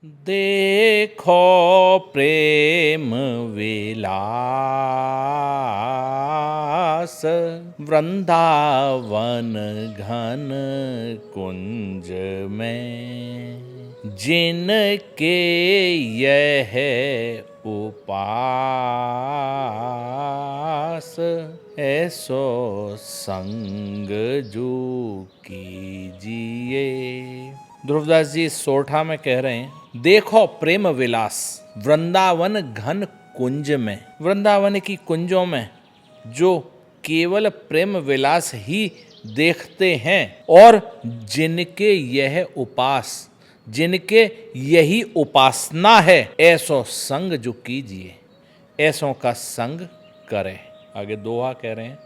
देखो प्रेम विलास, वृंदावन घन कुंज में। जिनके यह उपास, ऐसो संग जो कीजिए। ध्रुवदास जी सोरठा में कह रहे हैं, देखो प्रेम विलास वृंदावन घन कुंज में। वृंदावन की कुंजों में जो केवल प्रेम विलास ही देखते हैं और जिनके यह उपास, जिनके यही उपासना है, ऐसो संग जो कीजिए, ऐसों का संग करे। आगे दोहा कह रहे हैं,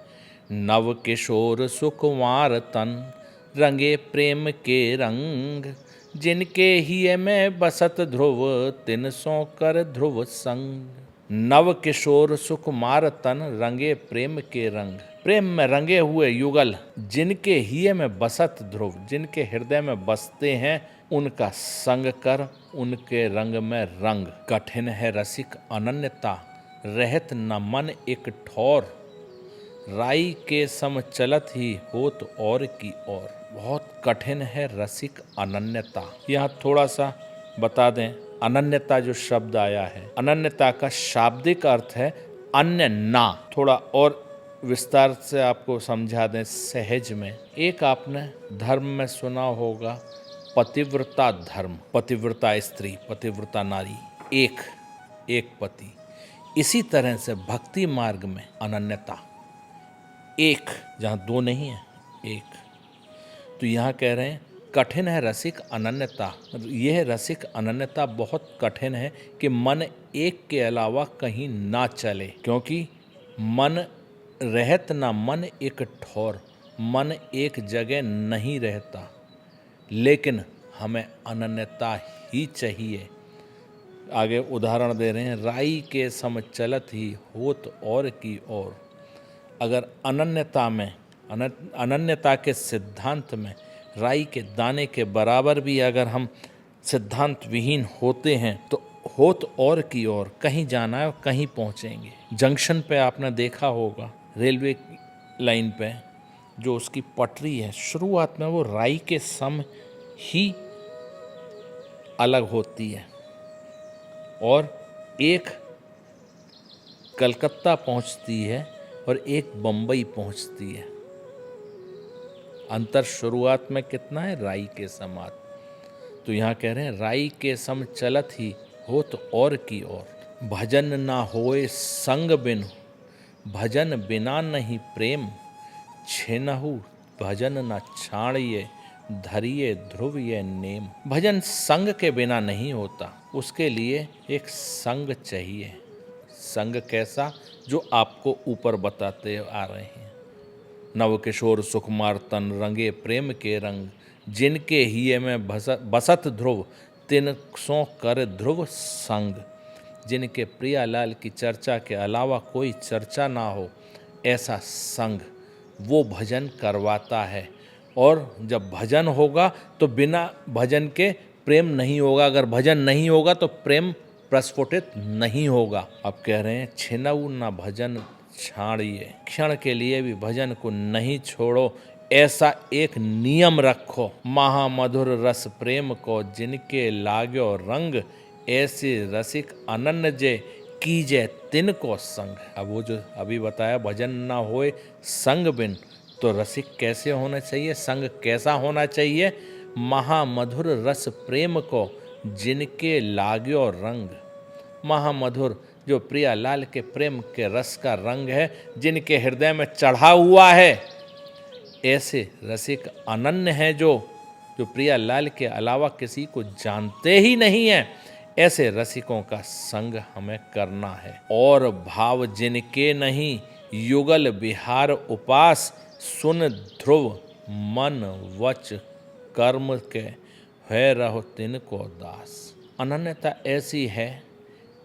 नव किशोर सुकुमार तन, रंगे प्रेम के रंग। जिनके ही में बसत ध्रुव, तिन सो कर ध्रुव संग। नव किशोर सुकुमार तन, रंगे प्रेम के रंग। प्रेम में रंगे हुए युगल जिनके ही में बसत ध्रुव, जिनके हृदय में बसते हैं, उनका संग कर, उनके रंग में रंग। कठिन है रसिक अनन्यता, रहत न मन एक ठौर। राई के सम चलत ही होत और की ओर। बहुत कठिन है रसिक अनन्यता। यहाँ थोड़ा सा बता दें, अनन्यता जो शब्द आया है, अनन्यता का शाब्दिक अर्थ है अन्य ना। थोड़ा और विस्तार से आपको समझा दें सहज में। एक आपने धर्म में सुना होगा पतिव्रता धर्म, पतिव्रता स्त्री, पतिव्रता नारी, एक पति। इसी तरह से भक्ति मार्ग में अनन्यता, एक, जहाँ दो नहीं है, एक। तो यहाँ कह रहे हैं कठिन है रसिक अनन्यता। यह रसिक अनन्यता बहुत कठिन है कि मन एक के अलावा कहीं ना चले, क्योंकि मन रहत ना मन एक ठौर, मन एक जगह नहीं रहता। लेकिन हमें अनन्यता ही चाहिए। आगे उदाहरण दे रहे हैं, राई के सम चलत ही होत और की ओर। अगर अनन्यता में, अनन्यता के सिद्धांत में राई के दाने के बराबर भी अगर हम सिद्धांत विहीन होते हैं तो होत और की ओर, कहीं जाना है कहीं पहुंचेंगे। जंक्शन पे आपने देखा होगा, रेलवे लाइन पे जो उसकी पटरी है, शुरुआत में वो राई के सम ही अलग होती है और एक कलकत्ता पहुंचती है और एक बम्बई पहुंचती है। अंतर शुरुआत में कितना है? राई के समात। तो यहाँ कह रहे हैं राई के सम चलत ही होत और की ओर। भजन ना होए संग बिन, भजन बिना नहीं प्रेम। छेनहु भजन न छाड़िए, धरिए ध्रुव ये नेम। भजन संग के बिना नहीं होता, उसके लिए एक संग चाहिए। संग कैसा? जो आपको ऊपर बताते आ रहे हैं। नव किशोर सुकुमार तन, रंगे प्रेम के रंग। जिनके हिये में बसत ध्रुव, तिन सो कर ध्रुव संग। जिनके प्रियालाल की चर्चा के अलावा कोई चर्चा ना हो, ऐसा संग वो भजन करवाता है। और जब भजन होगा तो बिना भजन के प्रेम नहीं होगा, अगर भजन नहीं होगा तो प्रेम प्रस्फुटित नहीं होगा। अब कह रहे हैं छिनऊ न भजन छाड़िए, क्षण के लिए भी भजन को नहीं छोड़ो, ऐसा एक नियम रखो। महामधुर रस प्रेम को, जिनके लाग्यो रंग। ऐसे रसिक अनन्य जे, कीजे तिनको संग। अब वो जो अभी बताया, भजन ना होए संग बिन, तो रसिक कैसे होना चाहिए, संग कैसा होना चाहिए? महामधुर रस प्रेम को, जिनके लाग्यो रंग। महामधुर जो प्रियालाल के प्रेम के रस का रंग है, जिनके हृदय में चढ़ा हुआ है, ऐसे रसिक अनन्य हैं जो प्रियालाल के अलावा किसी को जानते ही नहीं हैं। ऐसे रसिकों का संग हमें करना है। और भाव जिनके नहीं, युगल विहार उपास। सुन ध्रुव मन वच कर्म के, है रहो तिनको दास। अनन्यता ऐसी है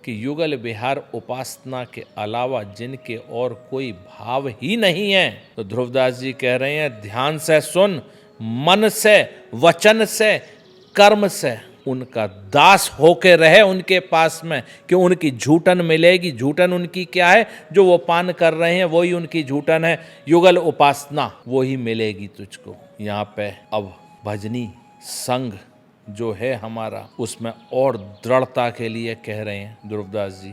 कि युगल विहार उपासना के अलावा जिनके और कोई भाव ही नहीं है। तो ध्रुवदास जी कह रहे हैं ध्यान से सुन, मन से, वचन से, कर्म से। उनका दास होके रहे उनके पास में, कि उनकी झूठन मिलेगी। झूठन उनकी क्या है? जो वो पान कर रहे हैं वही उनकी झूठन है। युगल उपासना वही मिलेगी तुझको। यहाँ पे अब भजनी संग जो है हमारा, उसमें और दृढ़ता के लिए कह रहे हैं ध्रुवदास जी,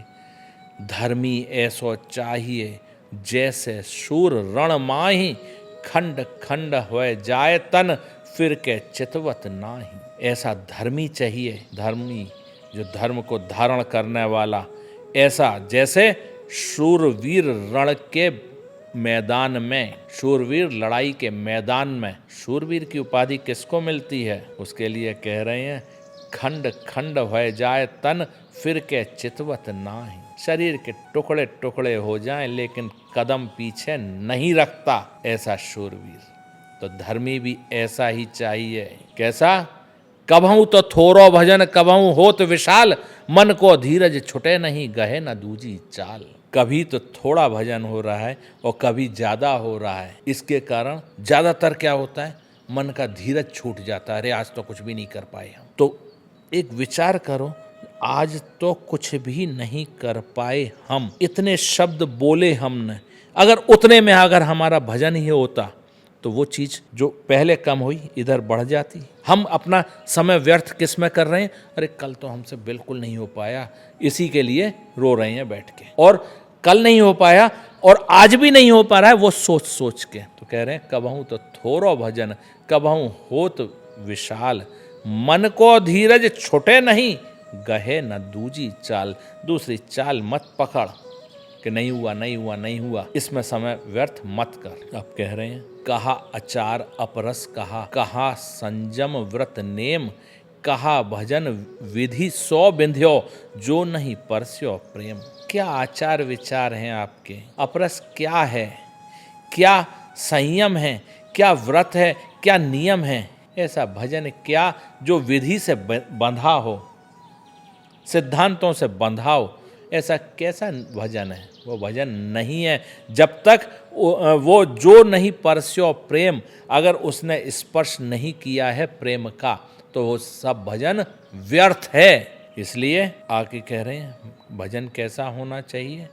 धर्मी ऐसो चाहिए जैसे शूर रण माही, खंड खंड होए जाए तन फिर के चितवत नाही। ऐसा धर्मी चाहिए, धर्मी जो धर्म को धारण करने वाला, ऐसा जैसे शूरवीर रण के मैदान में, शूरवीर लड़ाई के मैदान में। शूरवीर की उपाधि किसको मिलती है? उसके लिए कह रहे हैं खंड खंड हो जाए तन फिर के चितवत नाही। शरीर के टुकड़े टुकड़े हो जाएं लेकिन कदम पीछे नहीं रखता, ऐसा शूरवीर। तो धर्मी भी ऐसा ही चाहिए। कैसा? कभऊ तो थोरो भजन कभऊ होत विशाल, मन को धीरज छुटे नहीं गहे न दूजी चाल। कभी तो थोड़ा भजन हो रहा है और कभी ज़्यादा हो रहा है। इसके कारण ज़्यादातर क्या होता है? मन का धीरज छूट जाता है। अरे आज तो कुछ भी नहीं कर पाए हम। तो एक विचार करो, आज तो कुछ भी नहीं कर पाए हम, इतने शब्द बोले हमने, अगर उतने में अगर हमारा भजन ही होता तो वो चीज़ जो पहले कम हुई इधर बढ़ जाती। हम अपना समय व्यर्थ किस में कर रहे हैं? अरे कल तो हमसे बिल्कुल नहीं हो पाया, इसी के लिए रो रहे हैं बैठ के। और कल नहीं हो पाया और आज भी नहीं हो पा रहा है, वो सोच सोच के। तो कह रहे हैं कबहू तो थोरो भजन कबहू होत विशाल, मन को धीरज छुटे नहीं गहे न दूजी चाल। दूसरी चाल मत पकड़ कि नहीं हुआ नहीं हुआ नहीं हुआ, इसमें समय व्यर्थ मत कर। अब कह रहे हैं कहा अचार अपरस कहा संजम व्रत नेम, कहा भजन विधि 100 बिंध्यो जो नहीं परस्यो प्रेम। क्या आचार विचार हैं आपके? अपरस क्या है? क्या संयम है? क्या व्रत है? क्या नियम है? ऐसा भजन क्या जो विधि से बंधा हो, सिद्धांतों से बंधा हो? ऐसा कैसा भजन है? वो भजन नहीं है जब तक वो जो नहीं परस्यो प्रेम, अगर उसने स्पर्श नहीं किया है प्रेम का, तो वो सब भजन व्यर्थ है। इसलिए आके कह रहे हैं भजन कैसा होना चाहिए?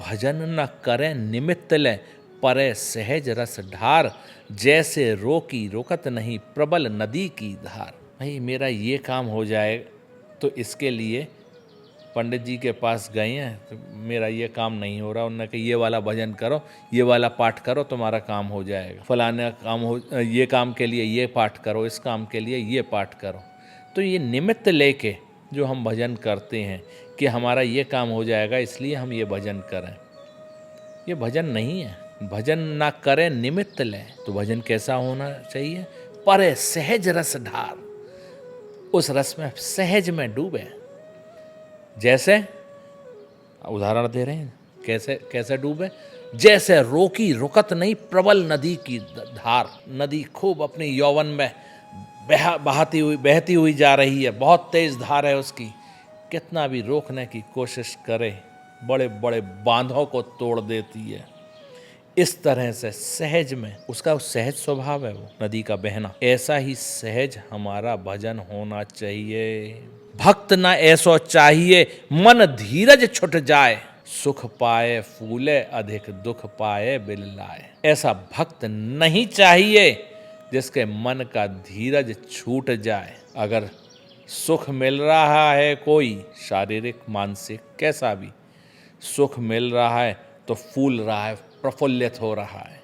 भजन न करे निमित्त ले परे सहज रस ढार, जैसे रोकी रोकत नहीं प्रबल नदी की धार। भाई मेरा ये काम हो जाए तो इसके लिए पंडित जी के पास गए हैं, तो मेरा ये काम नहीं हो रहा, उन्होंने कहा ये वाला भजन करो, ये वाला पाठ करो, तुम्हारा काम हो जाएगा। फलाने काम हो, ये काम के लिए ये पाठ करो, इस काम के लिए ये पाठ करो। तो ये निमित्त लेके जो हम भजन करते हैं कि हमारा ये काम हो जाएगा इसलिए हम ये भजन करें, ये भजन नहीं है। भजन ना करें निमित्त ले, तो भजन कैसा होना चाहिए? परे सहज रस ढार, उस रस में सहज में डूबे। जैसे उदाहरण दे रहे हैं, कैसे कैसे डूबे? जैसे रोकी रुकत नहीं प्रबल नदी की धार। नदी खूब अपनी यौवन में बहती हुई जा रही है, बहुत तेज धार है उसकी, कितना भी रोकने की कोशिश करे बड़े बड़े बांधों को तोड़ देती है। इस तरह से सहज में, उसका सहज स्वभाव है वो नदी का बहना, ऐसा ही सहज हमारा भजन होना चाहिए। भक्त न ऐसो चाहिए मन धीरज छुट जाए, सुख पाए फूले अधिक दुख पाए बिललाए। ऐसा भक्त नहीं चाहिए जिसके मन का धीरज छूट जाए। अगर सुख मिल रहा है कोई शारीरिक मानसिक कैसा भी सुख मिल रहा है तो फूल रहा है, प्रफुल्लित हो रहा है,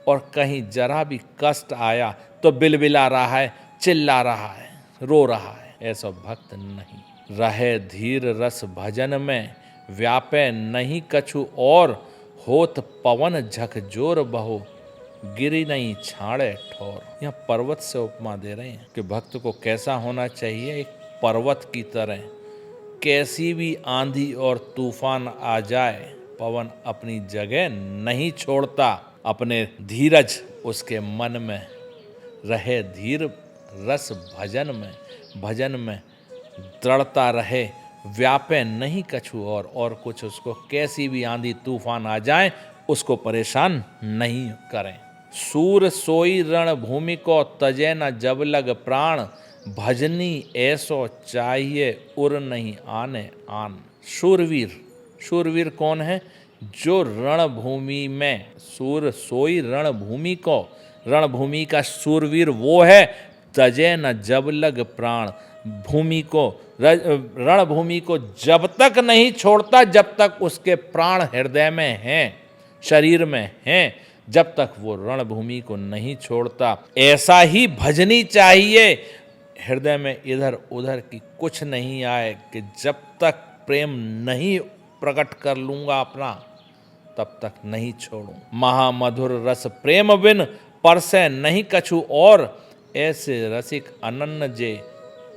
और कहीं जरा भी कष्ट आया तो बिलबिला रहा है, चिल्ला रहा है, रो रहा है। ऐसा भक्त नहीं। रहे धीर रस भजन में व्यापे नहीं कछु और, होत पवन झकझोर बहो गिरी नहीं छाड़े ठोर। यहाँ पर्वत से उपमा दे रहे हैं कि भक्त को कैसा होना चाहिए? एक पर्वत की तरह, कैसी भी आंधी और तूफान आ जाए पवन अपनी जगह नहीं छोड़ता। अपने धीरज उसके मन में रहे, धीर रस भजन में दृढ़ता रहे, व्यापे नहीं कछु और कुछ उसको कैसी भी आंधी तूफान आ जाए उसको परेशान नहीं करें। सूर सोई रण भूमि को तजे न जब लग प्राण, भजनी ऐसो चाहिए उर नहीं आने आन। शूरवीर, शूरवीर कौन है? जो रणभूमि में, सूर सोई रणभूमि को, रणभूमि का शूरवीर वो है। तजे न जब लग प्राण, भूमि को, रणभूमि को जब तक नहीं छोड़ता जब तक उसके प्राण हृदय में हैं, शरीर में हैं, जब तक वो रणभूमि को नहीं छोड़ता। ऐसा ही भजनी चाहिए, हृदय में इधर उधर की कुछ नहीं आए, कि जब तक प्रेम नहीं प्रकट कर लूंगा अपना तब तक नहीं छोड़ूं। महामधुर रस प्रेम बिन परसे नहीं कछु और, ऐसे रसिक अनन्न जे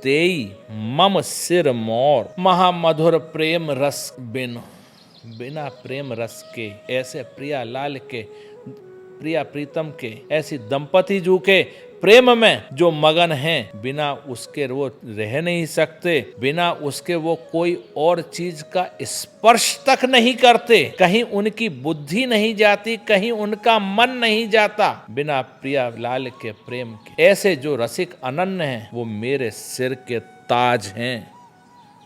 तेई मम सिर मोर। महामधुर प्रेम रस बिन, बिना प्रेम रस के, ऐसे प्रिया लाल के, प्रिया प्रीतम के, ऐसी दंपति जू के प्रेम में जो मगन हैं, बिना उसके वो रह नहीं सकते, बिना उसके वो कोई और चीज का स्पर्श तक नहीं करते, कहीं उनकी बुद्धि नहीं जाती, कहीं उनका मन नहीं जाता बिना प्रिया लाल के प्रेम के। ऐसे जो रसिक अनन्य हैं वो मेरे सिर के ताज हैं,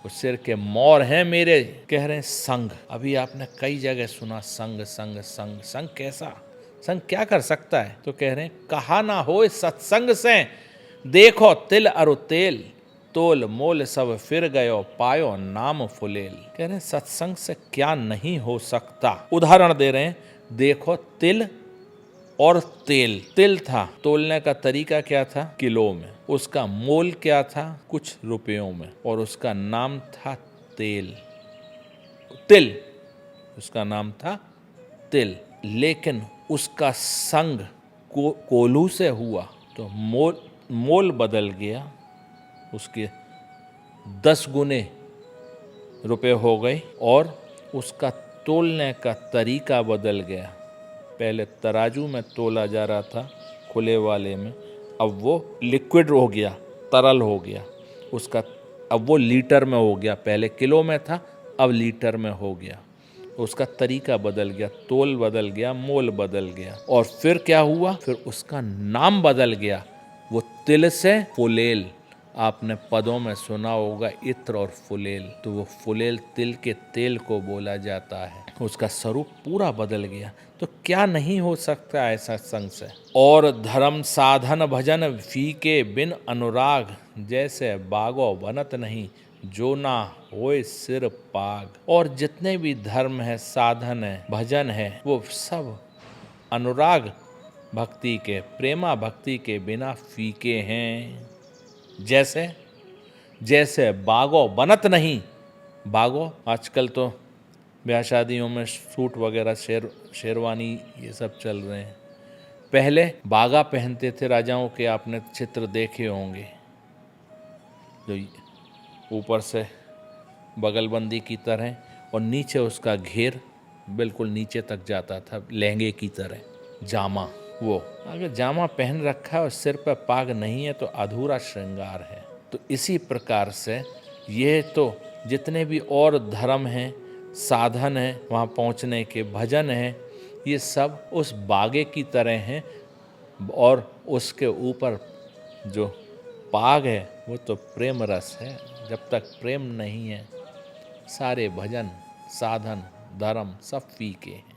वो सिर के मोर हैं मेरे। कह रहे हैं संग, अभी आपने कई जगह सुना संग संग संग। संग कैसा? संग क्या कर सकता है? तो कह रहे हैं कहा ना हो सत्संग से, देखो तिल अरु तेल, तोल मोल सब फिर गयो, पायो नाम फुलेल। कह रहे हैं सत्संग से क्या नहीं हो सकता। उदाहरण दे रहे हैं, देखो तिल और तेल। तिल था, तोलने का तरीका क्या था? किलो में। उसका मोल क्या था? कुछ रुपयों में। और उसका नाम था तेल, तिल, उसका नाम था तिल। लेकिन उसका संग कोल्हू से हुआ तो मोल बदल गया, उसके 10 गुने रुपए हो गए और उसका तोलने का तरीका बदल गया। पहले तराजू में तोला जा रहा था, खुले वाले में, अब वो लिक्विड हो गया, तरल हो गया उसका, अब वो लीटर में हो गया। पहले किलो में था, अब लीटर में हो गया। उसका तरीका बदल गया, तोल बदल गया, मोल बदल गया। और फिर क्या हुआ? फिर उसका नाम बदल गया। वो तिल से फुलेल, आपने पदों में सुना होगा इत्र और फुलेल, तो वो फुलेल तिल के तेल को बोला जाता है। उसका स्वरूप पूरा बदल गया। तो क्या नहीं हो सकता ऐसा संग से। और धर्म साधन भजन फीके बिन अनुराग, जैसे बागो बनत नहीं, जो ना होए सिर पाग। और जितने भी धर्म है, साधन है, भजन है, वो सब अनुराग भक्ति के, प्रेमा भक्ति के बिना फीके हैं। जैसे जैसे बागो बनत नहीं। बागो आजकल तो ब्याह शादियों में सूट वगैरह, शेरवानी ये सब चल रहे हैं। पहले बागा पहनते थे राजाओं के, आपने चित्र देखे होंगे, जो ऊपर से बगलबंदी की तरह और नीचे उसका घेर बिल्कुल नीचे तक जाता था, लहंगे की तरह। जामा, वो अगर जामा पहन रखा है और सिर पर पाग नहीं है तो अधूरा श्रृंगार है। तो इसी प्रकार से ये तो जितने भी और धर्म हैं, साधन हैं वहाँ पहुँचने के, भजन हैं, ये सब उस बागे की तरह हैं। और उसके ऊपर जो पाग है वो तो प्रेम रस है। जब तक प्रेम नहीं है सारे भजन, साधन, धर्म सब फीके हैं।